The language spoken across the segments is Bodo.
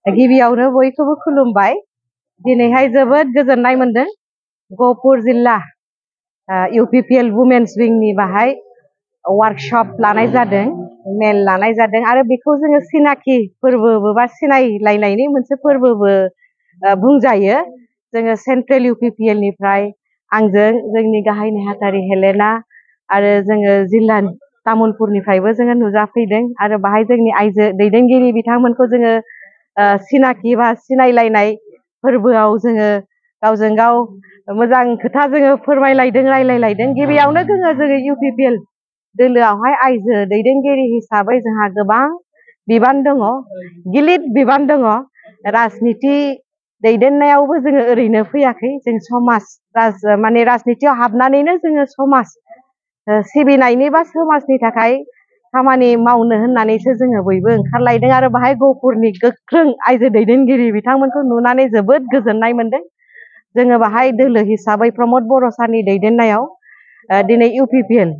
गिबियावनो बयखौबो खुलुमबाय। दिनैहाय जोबोद गोजोननाय मोनदों। गहपुर जिल्ला UPPL वुमेन्स विंनि बाहाय वर्कशप लानाय जादों, मेल लानाय जादों आरो बेखौ जोङो सिनाखि फोरबोबो बा सिनायलायनायनि मोनसे फोरबोबो बुंजायो। जोङो सेन्ट्रेल UPPL निफ्राय आंजों जोंनि गाहाय नेहाथारि हेलेना आरो जोङो जिल्लानि तामुलपुरनिफ्रायबो जोङो नुजाफैदों आरो बाहाय जोंनि आइजो दैदेनगिरि बिथांमोनखौ जोङो सिनाखि बा सिनायलायनाय फोरबोआव जोङो गावजों गाव मोजां खोथा जोङो फोरमायलायदों, रायलायलायदों। गिबियावनो जोङो UPPL दोलोआवहाय आइजो दैदेनगिरि हिसाबै जोंहा गोबां बिबान दङ, गिलिर बिबान दङ। राजनिति दैदेननायावबो जोङो ओरैनो फैयाखै, जों समाज माने राजनितियाव हाबनानैनो जोङो समाज सिबिनायनि बा समाजनि थाखाय खामानि मावनो होननानैसो जोङो बयबो ओंखारलायदों आरो बाहाय गहपुरनि गोख्रों आइजो दैदेनगिरि बिथांमोनखौ नुनानै जोबोद गोजोननाय मोनदों। जोङो बाहाय दोलो हिसाबै प्रमद बर' सारनि दैदेननायाव दिनै UPPL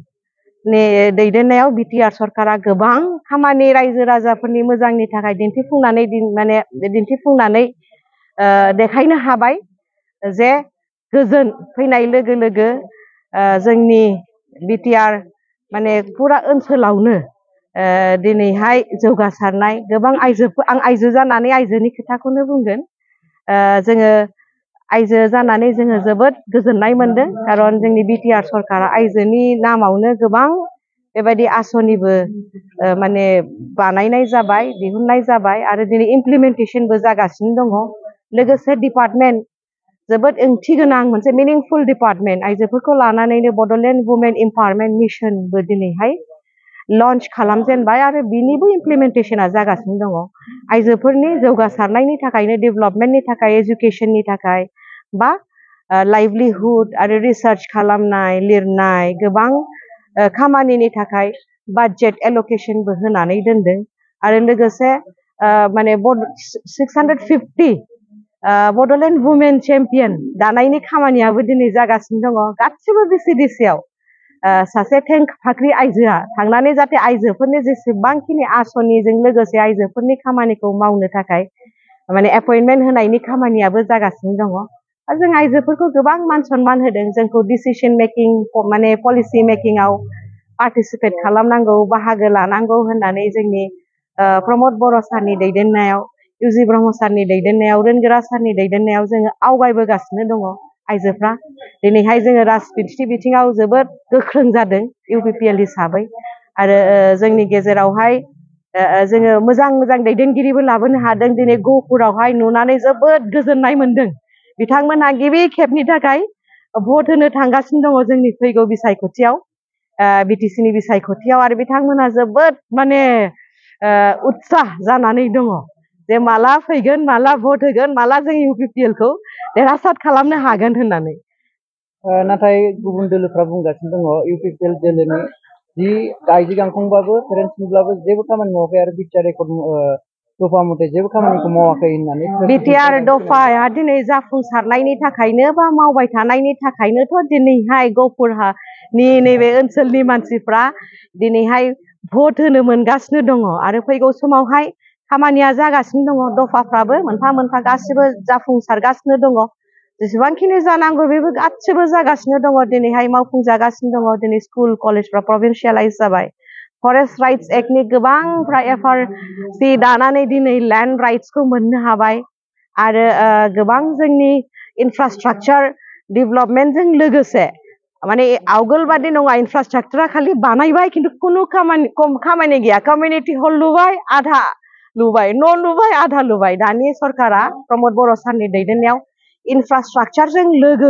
नि दैदेननायाव BTR सरकारा गोबां खामानि रायजो राजाफोरनि मोजांनि थाखाय दिन्थिफुंनानै देखायनो हाबाय जे गोजोन फैनाय लोगो लोगो जोंनि BTR माने फुरा ओनसोलावनो दिनैहाय जौगासारनाय गोबां आइजोफोर, आं आइजो जानानै आइजोनि खोथाखौनो बुंगोन। जोङो आइजो जानानै जोङो जोबोद गोजोननाय मोनदों, खारन जोंनि BTR सरकारा आइजोनि नामावनो गोबां बेबायदि आसनिबो माने बानायनाय जाबाय, दिहुननाय जाबाय आरो दिनै इमप्लिमेन्टेसनबो जागासिनो दङ। लोगोसे डिपार्टमेन्ट जोबोद ओंथि गोनां मोनसे मिनिंफुल डिपार्टमेन्ट आइजोफोरखौ लानानैनो बड'लेण्ड वुमेन एम्पावारमेन्ट मिशनबो दिनैहाय लन्च खालामजेनबाय आरो बिनिबो इमप्लिमेन्टेसना जागासिनो दङ। आइजोफोरनि जौगासारनायनि थाखायनो, डेभेलपमेन्टनि थाखाय, एजुकेसननि थाखाय बा लाइभलिहुड आरो रिसार्च खालामनाय, लिरनाय गोबां खामानिनि थाखाय बाजेट एलकेशनबो होनानै दोनदों आरो लोगोसे माने 650 बड'लेण्ड वुमेन चेम्पियन दानायनि खामानियाबो दिनै जागासिनो दङ। गासिबो BCDC आव सासे थेंक फाख्रि आइजोआ थांनानै जाहाथे आइजोफोरनि जेसेबांखिनि आसनिजों लोगोसे आइजोफोरनि खामानिखौ मावनो थाखाय माने एपइन्टमेन्ट होनायनि खामानियाबो जागासिनो दङ। जों आइजोफोरखौ गोबां मान सनमान होदों, जोंखौ डिसिसन मेकिं माने पलिसि मेकिंआव पार्टिसिपेट खालामनांगौ, बाहागो लानांगौ होननानै जोंनि प्रमद बर' सारनि दैदेननायाव, UG ब्रह्म सारनि दैदेननायाव, रोनगोरा सारनि दैदेननायाव जोङो आवगायबोगासिनो दङ आइजोफ्रा। दिनैहाय जोङो राजनिथि बिथिङाव जोबोद गोख्रों जादों UPPL हिसाबै आरो जोंनि गेजेरावहाय जोङो मोजां मोजां दैदेनगिरिबो लाबोनो हादों। दिनै गहपुरावहाय नुनानै जोबोद गोजोननाय मोनदों। बिथांमोनहा गिबि खेबनि थाखाय भट होनो थांगासिनो दङ जोंनि फैगौ बिसायख'थियाव, BTC नि बिसायख'थियाव आरो बिथांमोनहा जोबोद माने उत्साह जानानै दङ जे माला फैगोन, माला भट होगोन, माला जों UPPL खौ देरहासार खालामनो हागोन होननानै। नाथाय गुबुन दोलोफ्रा बुंगासिनो दङ UPPL दोलोनि जि आइजो गांखंबाबो पेरेन्टसनिब्लाबो जेबो खामानि मावाखै आरो BTR रेकर्ड दफा मथे जेबो खामानिखौ मावाखै होननानै। BTR दफाया दिनै जाफुंसारनायनि थाखायनो बा मावबाय थानायनि थाखायनोथ' दिनैहाय गहपुरनि नैबे ओनसोलनि मानसिफ्रा दिनैहाय भट होनो मोनगासिनो दङ आरो फैगौ समावहाय खामानिया जागासिनो दङ। दफाफ्राबो मोनफा मोनफा गासिबो जाफुंसारगासिनो दङ। जेसेबांखिनि जानांगौ बेबो गासिबो जागासिनो दङ। दिनैहाय मावफुंजागासिनो दङ। दिनै स्कुल कलेजफ्रा प्रभिन्सियेलाइज जाबाय। फरेस्ट राइट्स एक्टनि गोबांफ्रा FRC दानानै दिनै लेन्ड राइट्सखौ मोननो हाबाय आरो गोबां जोंनि इनफ्रास्ट्राक्चार डेभेलपमेन्टजों लोगोसे माने आवगोल बादि नङा, इनफ्रास्ट्राक्चारा खालि बानायबाय खिन्थु खुनु खामानि गैया। कमिउनिटि हल लुबाय, आधा लुबाय, न' लुबाय, आधा लुबाय। दानि सरकारा प्रमद बर' सारनि दैदेननायाव इनफ्रास्ट्राक्चारजों लोगो